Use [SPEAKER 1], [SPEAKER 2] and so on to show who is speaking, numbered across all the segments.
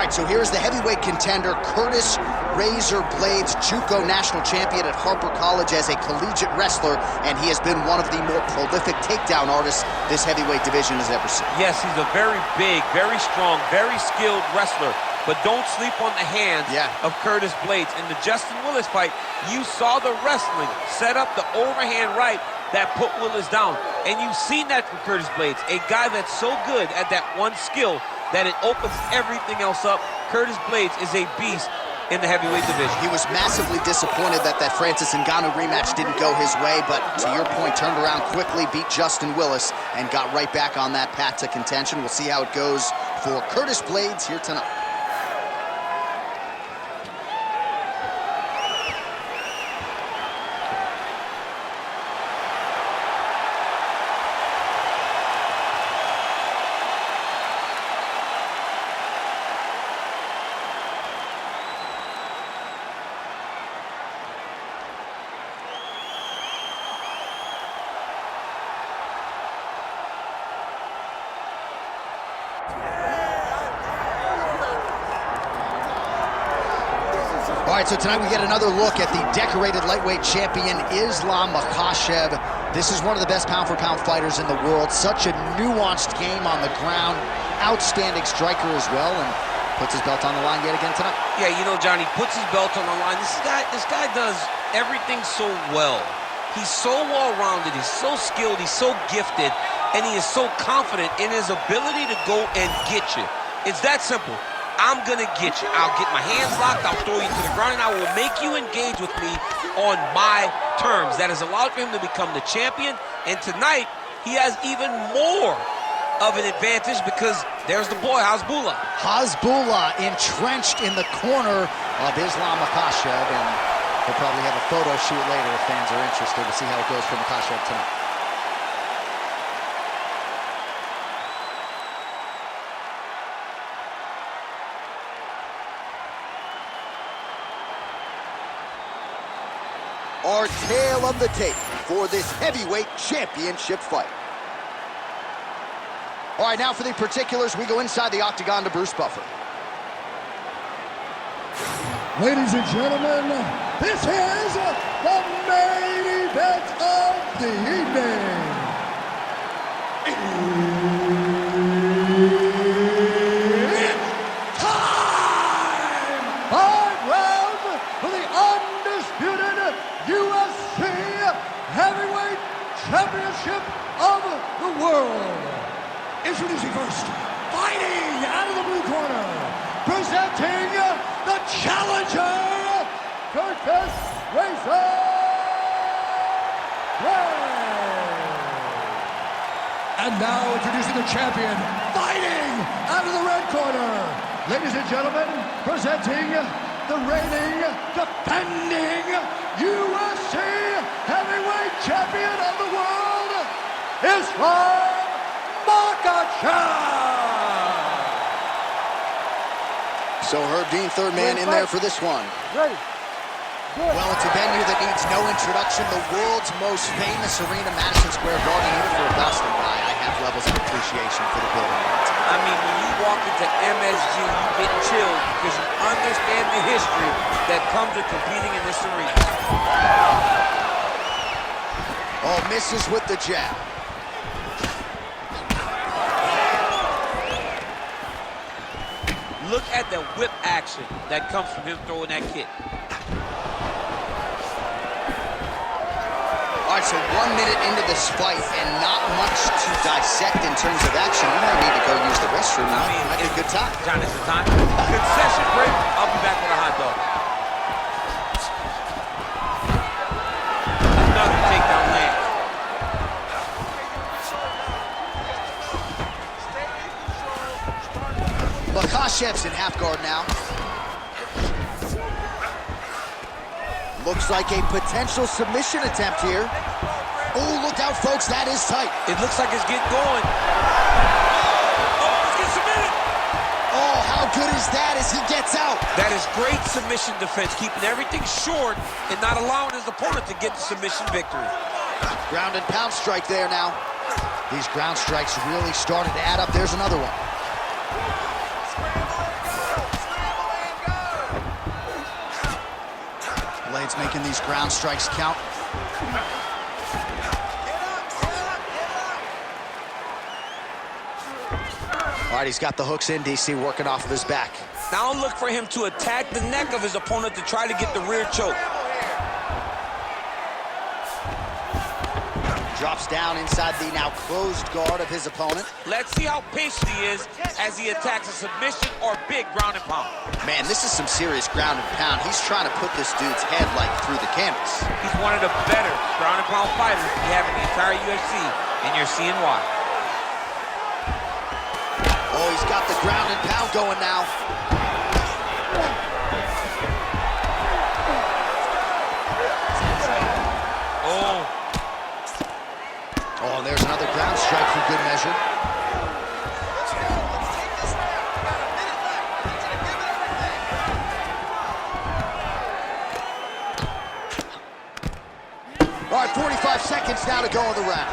[SPEAKER 1] right, so here's the heavyweight contender, Curtis Razor Blaydes, JUCO national champion at Harper College as a collegiate wrestler, and he has been one of the more prolific takedown artists this heavyweight division has ever seen.
[SPEAKER 2] Yes, he's a very big, very strong, very skilled wrestler, but don't sleep on the hands of Curtis Blaydes. In the Justin Willis fight, you saw the wrestling set up the overhand right that put Willis down, and you've seen that from Curtis Blaydes, a guy that's so good at that one skill that it opens everything else up. Curtis Blaydes is a beast in the heavyweight division.
[SPEAKER 1] He was massively disappointed that Francis Ngannou rematch didn't go his way, but to your point, turned around quickly, beat Justin Willis, and got right back on that path to contention. We'll see how it goes for Curtis Blaydes here tonight. All right, so tonight we get another look at the decorated lightweight champion, Islam Makhachev. This is one of the best pound-for-pound fighters in the world. Such a nuanced game on the ground. Outstanding striker as well, and puts his belt on the line yet again tonight.
[SPEAKER 2] Yeah, you know, Johnny, puts his belt on the line. This guy does everything so well. He's so well-rounded, he's so skilled, he's so gifted, and he is so confident in his ability to go and get you. It's that simple. I'm gonna get you. I'll get my hands locked, I'll throw you to the ground, and I will make you engage with me on my terms. That has allowed for him to become the champion, and tonight, he has even more of an advantage because there's the boy, Hasbullah.
[SPEAKER 1] Hasbullah entrenched in the corner of Islam Makhachev, and we'll probably have a photo shoot later if fans are interested to see how it goes for Makhachev tonight. Our tale of the tape for this heavyweight championship fight. All right, now for the particulars, we go inside the octagon to Bruce Buffer.
[SPEAKER 3] Ladies and gentlemen, this is the main event of the evening. It's time! 5 rounds for the undisputed UFC Heavyweight Championship of the world. Introducing first, fighting out of the blue corner, presenting the challenger, Curtis Razor Blaydes. And now introducing the champion, fighting out of the red corner. Ladies and gentlemen, presenting the reigning, defending UFC heavyweight champion of the world, Islam Makhachev.
[SPEAKER 1] So Herb Dean, third man in there for this one.
[SPEAKER 3] Ready. Good.
[SPEAKER 1] Well, it's a venue that needs no introduction. The world's most famous arena, Madison Square Garden. Even for a Boston guy, I have levels of appreciation for the building.
[SPEAKER 2] I mean, when you walk into MSG, you get chilled because you understand the history that comes with competing in this arena.
[SPEAKER 1] Oh, misses with the jab.
[SPEAKER 2] Look at the whip action that comes from him throwing that kick.
[SPEAKER 1] All right, so 1 minute into this fight and not much to dissect in terms of action. We might need to go use the restroom.
[SPEAKER 2] I mean,
[SPEAKER 1] it's a good time.
[SPEAKER 2] John, it's the time. Concession break. I'll be back with a hot dog. Another takedown land.
[SPEAKER 1] Makhachev's in half guard now. Looks like a potential submission attempt here. Oh, look out, folks, that is tight.
[SPEAKER 2] It looks like it's getting going. Oh, it's getting submitted.
[SPEAKER 1] Oh, how good is that as he gets out?
[SPEAKER 2] That is great submission defense, keeping everything short and not allowing his opponent to get the submission victory.
[SPEAKER 1] Ground and pound strike there now. These ground strikes really started to add up. There's another one. Blaydes making these ground strikes count. All right, he's got the hooks in, DC, working off of his back.
[SPEAKER 2] Now look for him to attack the neck of his opponent to try to get the rear choke.
[SPEAKER 1] Drops down inside the now closed guard of his opponent.
[SPEAKER 2] Let's see how patient he is as he attacks a submission or big ground and pound.
[SPEAKER 1] Man, this is some serious ground and pound. He's trying to put this dude's head like through the canvas.
[SPEAKER 2] He's one of the better ground and pound fighters we have in the entire UFC, and you're seeing why.
[SPEAKER 1] Oh, he's got the ground and pound going now. Oh, and there's another ground strike for good measure. All right, 45 seconds now to go in the round.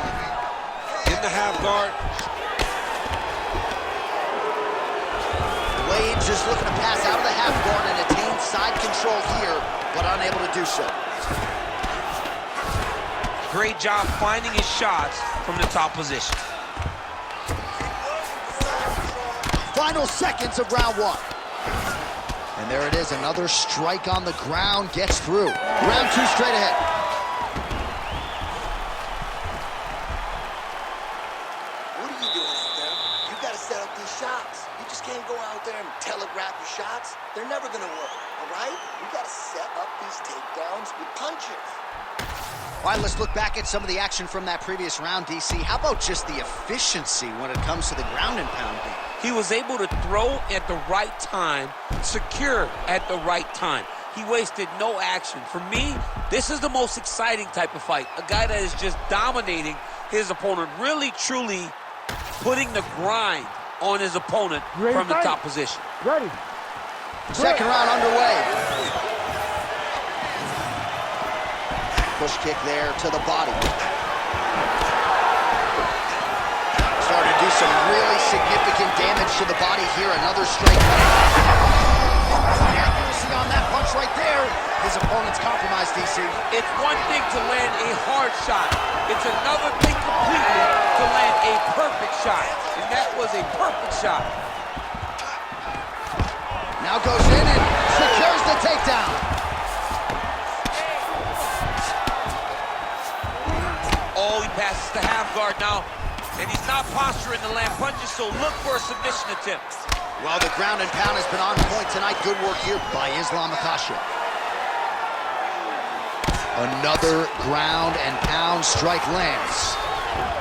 [SPEAKER 2] In the half guard.
[SPEAKER 1] Blaydes is looking to pass out of the half guard and attain side control here, but unable to do so.
[SPEAKER 2] Great job finding his shots from the top position.
[SPEAKER 1] Final seconds of round one. And there it is, another strike on the ground, gets through. Round two straight ahead.
[SPEAKER 4] What are you doing out there? You got to set up these shots. You just can't go out there and telegraph your shots. They're never going to work, all right? You got to set up these takedowns with punches.
[SPEAKER 1] All right, let's look back at some of the action from that previous round, DC. How about just the efficiency when it comes to the ground and pound game?
[SPEAKER 2] He was able to throw at the right time, secure at the right time. He wasted no action. For me, this is the most exciting type of fight. A guy that is just dominating his opponent, really, truly putting the grind on his opponent from the top position.
[SPEAKER 3] Ready.
[SPEAKER 1] Second round underway. Push kick there to the body. Starting to do some really significant damage to the body here. Another straight accuracy on that punch right there. His opponent's compromised, DC.
[SPEAKER 2] It's one thing to land a hard shot. It's another thing completely to land a perfect shot. And that was a perfect shot.
[SPEAKER 1] Now goes in and secures the takedown.
[SPEAKER 2] Oh, he passes the half guard now. And he's not posturing to land punches, so look for a submission attempt.
[SPEAKER 1] Well, the ground and pound has been on point tonight. Good work here by Islam Makhachev. Another ground and pound strike lands.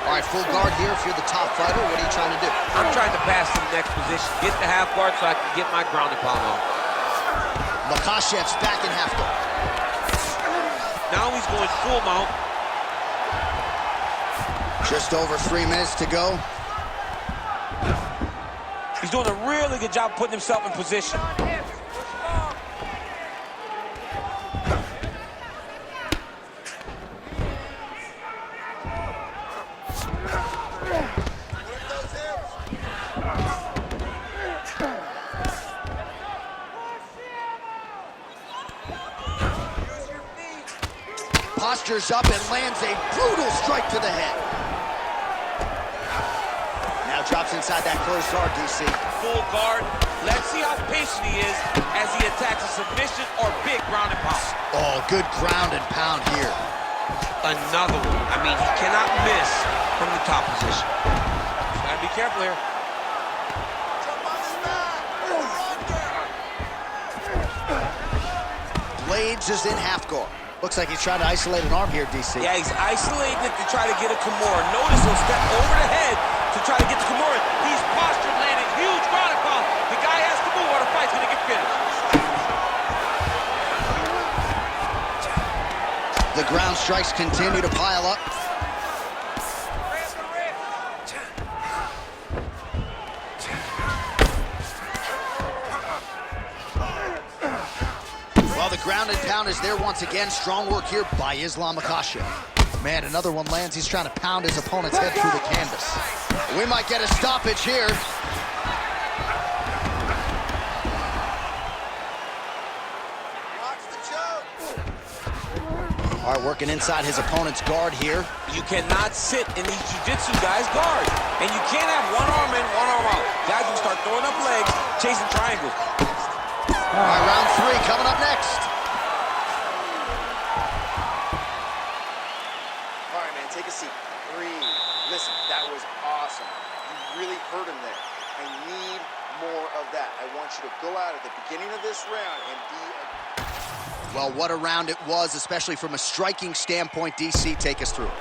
[SPEAKER 1] All right, full guard here. If you're the top fighter, what are you trying to do?
[SPEAKER 2] I'm trying to pass to the next position, get the half guard so I can get my ground and pound on.
[SPEAKER 1] Makhachev's back in half guard.
[SPEAKER 2] Now he's going full mount.
[SPEAKER 1] Just over 3 minutes to go.
[SPEAKER 2] He's doing a really good job putting himself in position.
[SPEAKER 1] Postures up and lands a brutal strike to the head. Now drops inside that closed guard, DC.
[SPEAKER 2] Full guard. Let's see how patient he is as he attacks a submission or big ground and pound.
[SPEAKER 1] Oh, good ground and pound here.
[SPEAKER 2] Another one. I mean, he cannot miss from the top position. Gotta be careful here.
[SPEAKER 1] Blaydes is in half guard. Looks like he's trying to isolate an arm here, DC.
[SPEAKER 2] Yeah, he's isolating it to try to get a Kimura. Notice he'll step over the head to try to get the Kimura. He's postured, landing huge ground and pound. The guy has to move or the fight's gonna get finished.
[SPEAKER 1] The ground strikes continue to pile up. Well, the ground and pound is there once again. Strong work here by Islam Makhachev. Man, another one lands. He's trying to pound his opponent's head through the canvas. We might get a stoppage here.
[SPEAKER 4] Watch the choke.
[SPEAKER 1] All right, working inside his opponent's guard here.
[SPEAKER 2] You cannot sit in these jiu-jitsu guys' guard. And you can't have one arm in, one arm out. Guys will start throwing up legs, chasing triangles.
[SPEAKER 1] All right, round 3 coming up next.
[SPEAKER 4] All right, man, take a seat. Breathe. Listen, that was awesome. You really hurt him there. I need more of that. I want you to go out at the beginning of this round and be
[SPEAKER 1] Well, what a round it was, especially from a striking standpoint. DC, take us through.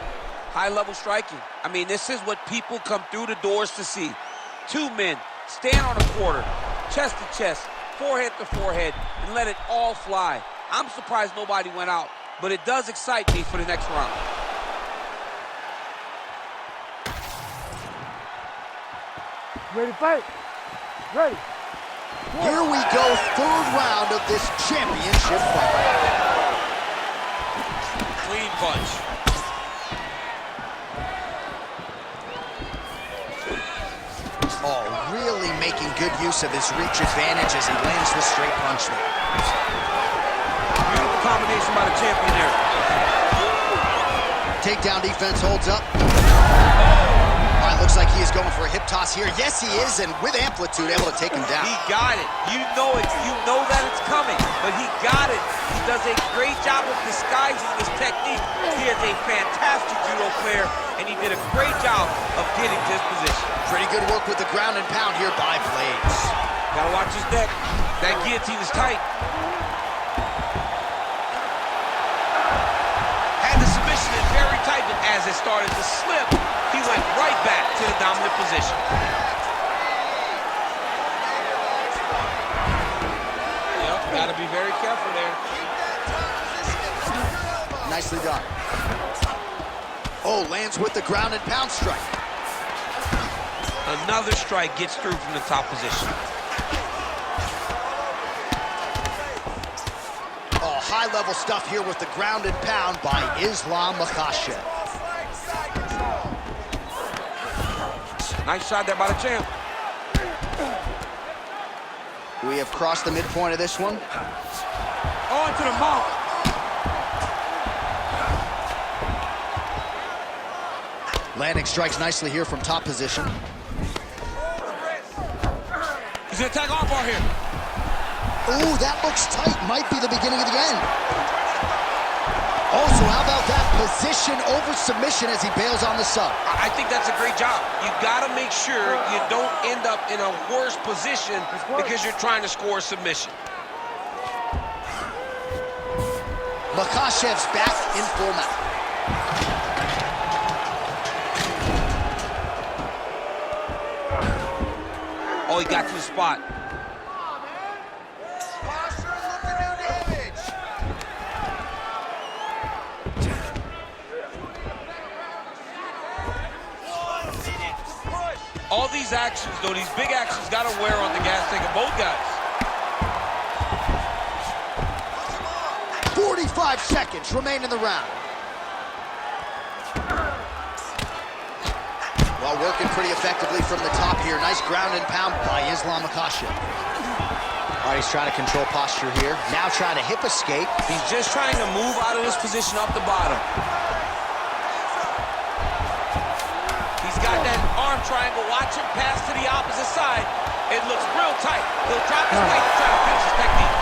[SPEAKER 2] High-level striking. I mean, this is what people come through the doors to see. 2 men stand on a quarter, chest to chest, forehead to forehead, and let it all fly. I'm surprised nobody went out, but it does excite me for the next round.
[SPEAKER 3] Ready to fight? Ready.
[SPEAKER 1] Here we go, 3rd round of this championship fight.
[SPEAKER 2] Clean punch.
[SPEAKER 1] Oh, really making good use of his reach advantage as he lands the straight punch there.
[SPEAKER 2] Beautiful combination by the champion there.
[SPEAKER 1] Takedown defense holds up. All right, looks like he is going for a hip toss here. Yes, he is, and with amplitude, able to take him down.
[SPEAKER 2] He got it. You know it. You know that it's coming, but he got it. He does a great job of disguising his technique. He is a fantastic judo player, and he did a great job of getting to his position.
[SPEAKER 1] Pretty good work with the ground and pound here by Blaydes.
[SPEAKER 2] Gotta watch his neck. That guillotine is tight. Had the submission in very tight, but as it started to slip, he went right back to the dominant position. Yep, gotta be very careful there.
[SPEAKER 1] Nicely done. Oh, lands with the ground and pound strike.
[SPEAKER 2] Another strike gets through from the top position.
[SPEAKER 1] Oh, high-level stuff here with the ground and pound by Makhachev.
[SPEAKER 2] Nice shot there by the champ.
[SPEAKER 1] We have crossed the midpoint of this one.
[SPEAKER 2] Oh, into the mouth.
[SPEAKER 1] Landing strikes nicely here from top position.
[SPEAKER 2] He's gonna attack armbar here.
[SPEAKER 1] Ooh, that looks tight. Might be the beginning of the end. Also, how about that position over submission as he bails on the sub?
[SPEAKER 2] I think that's a great job. You gotta make sure you don't end up in a worse position because you're trying to score a submission.
[SPEAKER 1] Makhachev's back in full mount.
[SPEAKER 2] Oh, he got to the spot. All these actions, though, these big actions got to wear on the gas tank of both guys.
[SPEAKER 1] 45 seconds remain in the round. Well, working pretty effectively from the top here. Nice ground and pound by Makhachev. All right, he's trying to control posture here. Now trying to hip escape.
[SPEAKER 2] He's just trying to move out of this position up the bottom. He's got that arm triangle. Watch him pass to the opposite side. It looks real tight. He'll drop his weight to try to finish his technique.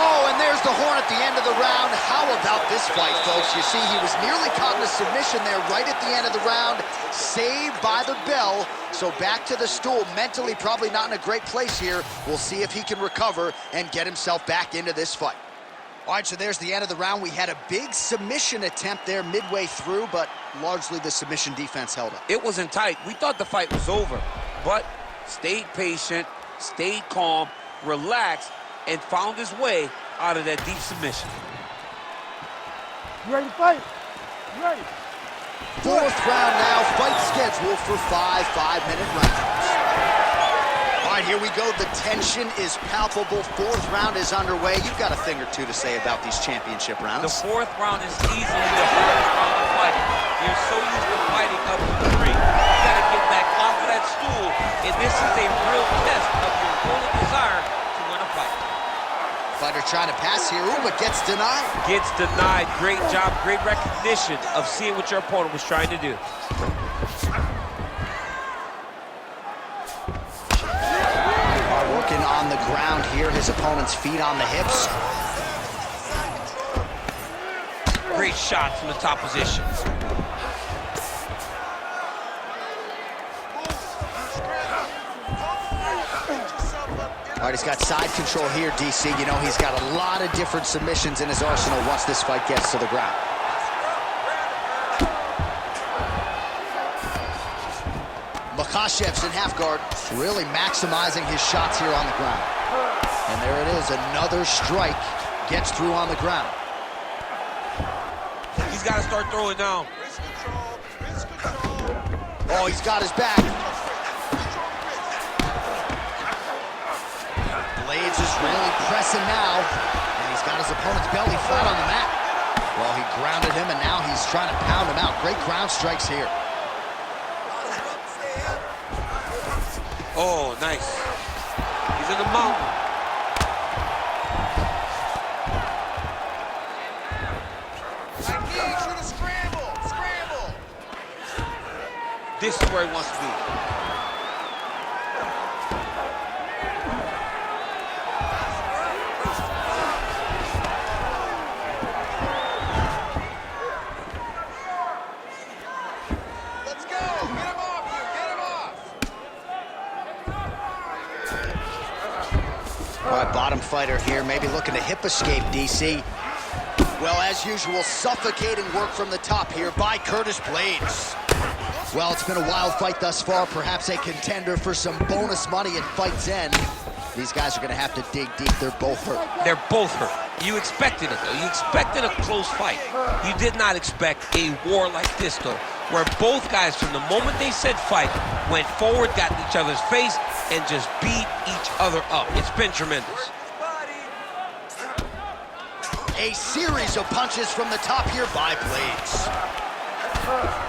[SPEAKER 1] Oh, and there's the horn at the end of the round. How about this fight, folks? You see, he was nearly caught in a submission there right at the end of the round. Saved by the bell. So back to the stool. Mentally, probably not in a great place here. We'll see if he can recover and get himself back into this fight. All right, so there's the end of the round. We had a big submission attempt there midway through, but largely the submission defense held up.
[SPEAKER 2] It wasn't tight. We thought the fight was over, but stayed patient, stayed calm, relaxed, and found his way out of that deep submission.
[SPEAKER 3] You ready to fight? You ready?
[SPEAKER 1] 4th round now. Fight scheduled for 5 5-minute rounds. All right, here we go. The tension is palpable. 4th round is underway. You've got a thing or two to say about these championship rounds.
[SPEAKER 2] The 4th round is easily the hardest round of fighting. You're so used to fighting up to 3. You got to get back off of that stool, and this is a real test of your will and desire to win a fight.
[SPEAKER 1] Fighter trying to pass here, ooh, but gets denied.
[SPEAKER 2] Gets denied. Great job, great recognition of seeing what your opponent was trying to do.
[SPEAKER 1] Working on the ground here, his opponent's feet on the hips.
[SPEAKER 2] Great shot from the top position.
[SPEAKER 1] All right, he's got side control here, DC. You know, he's got a lot of different submissions in his arsenal once this fight gets to the ground. Makhachev's in half guard, really maximizing his shots here on the ground. And there it is, another strike gets through on the ground.
[SPEAKER 2] He's got to start throwing now.
[SPEAKER 1] Oh, he's got his back. Blaydes is really pressing now, and he's got his opponent's belly flat on the mat. Well, he grounded him, and now he's trying to pound him out. Great ground strikes here.
[SPEAKER 2] Oh, nice. He's in the mountain.
[SPEAKER 4] I need you to scramble. Scramble.
[SPEAKER 2] This is where he wants to be.
[SPEAKER 4] Let's go. Get him off you. Get him off.
[SPEAKER 1] All right, bottom fighter here, maybe looking to hip escape, DC. Well, as usual, suffocating work from the top here by Curtis Blaydes. Well, it's been a wild fight thus far, perhaps a contender for some bonus money at fight's end. These guys are going to have to dig deep. They're both hurt.
[SPEAKER 2] They're both hurt. You expected it, though. You expected a close fight. You did not expect a war like this, though, where both guys, from the moment they said fight, went forward, got in each other's face, and just beat each other up. It's been tremendous.
[SPEAKER 1] A series of punches from the top here by Blaydes.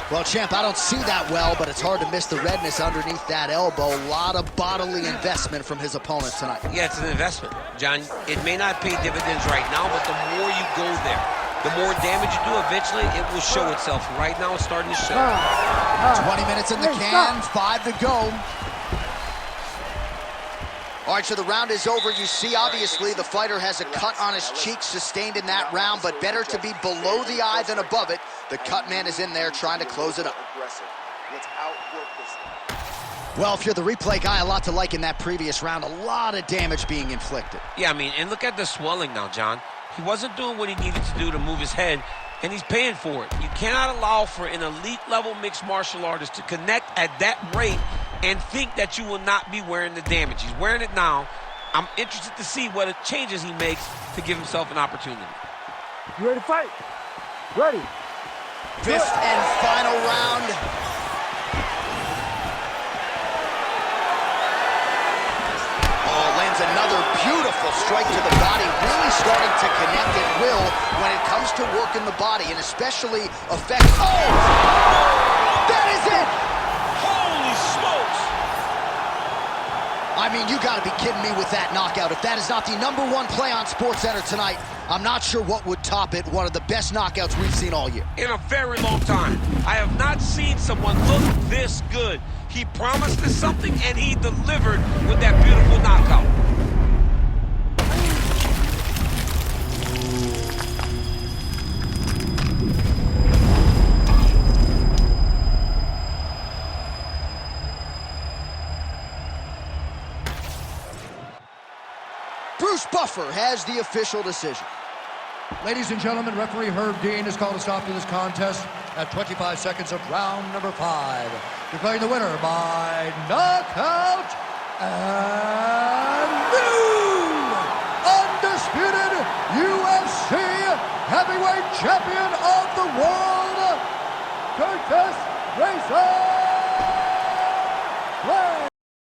[SPEAKER 1] Well, champ, I don't see that well, but it's hard to miss the redness underneath that elbow. A lot of bodily investment from his opponent tonight.
[SPEAKER 2] Yeah, it's an investment, John. It may not pay dividends right now, but the more you go there, the more damage you do, eventually it will show itself. Right now, it's starting to show.
[SPEAKER 1] 20 minutes in the can, 5 to go. All right, so the round is over. You see, obviously, the fighter has a cut on his cheek sustained in that round, but better to be below the eye than above it. The cut man is in there trying to close it up.
[SPEAKER 4] Let's outwork this.
[SPEAKER 1] Well, if you're the replay guy, a lot to like in that previous round. A lot of damage being inflicted.
[SPEAKER 2] Yeah, I mean, and look at the swelling now, John. He wasn't doing what he needed to do to move his head, and he's paying for it. You cannot allow for an elite-level mixed martial artist to connect at that rate and think that you will not be wearing the damage. He's wearing it now. I'm interested to see what changes he makes to give himself an opportunity.
[SPEAKER 5] You ready to fight? Ready.
[SPEAKER 1] Fifth and final round. Oh, lands another beautiful strike to the body. Really starting to connect at will when it comes to working the body, and especially affect. Oh! That is it!
[SPEAKER 2] Holy smokes!
[SPEAKER 1] I mean, you gotta be kidding me with that knockout. If that is not the #1 play on SportsCenter tonight, I'm not sure what would top it. One of the best knockouts we've seen all year.
[SPEAKER 2] In a very long time. I have not seen someone look this good. He promised us something, and he delivered with that beautiful knockout.
[SPEAKER 1] Bruce Buffer has the official decision.
[SPEAKER 3] Ladies and gentlemen, referee Herb Dean has called a stop to this contest at 25 seconds of round number 5. Declaring the winner by knockout and new undisputed UFC heavyweight champion of the world, Curtis Grayson.